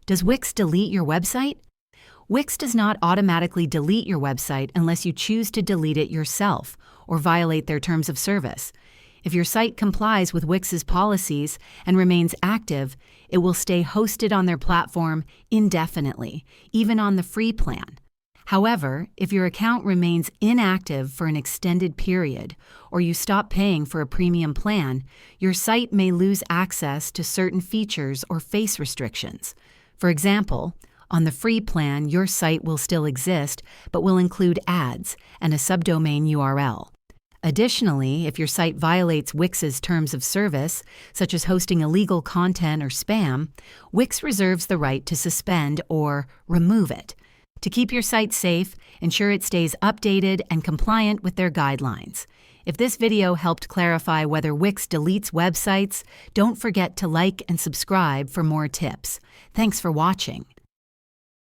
Does Wix delete your website? Wix does not automatically delete your website unless you choose to delete it yourself or violate their terms of service. If your site complies with Wix's policies and remains active, it will stay hosted on their platform indefinitely, even on the free plan. However, if your account remains inactive for an extended period, or you stop paying for a premium plan, your site may lose access to certain features or face restrictions. For example, on the free plan, your site will still exist, but will include ads and a subdomain URL. Additionally, if your site violates Wix's terms of service, such as hosting illegal content or spam, Wix reserves the right to suspend or remove it. To keep your site safe, ensure it stays updated and compliant with their guidelines. If this video helped clarify whether Wix deletes websites, don't forget to like and subscribe for more tips. Thanks for watching.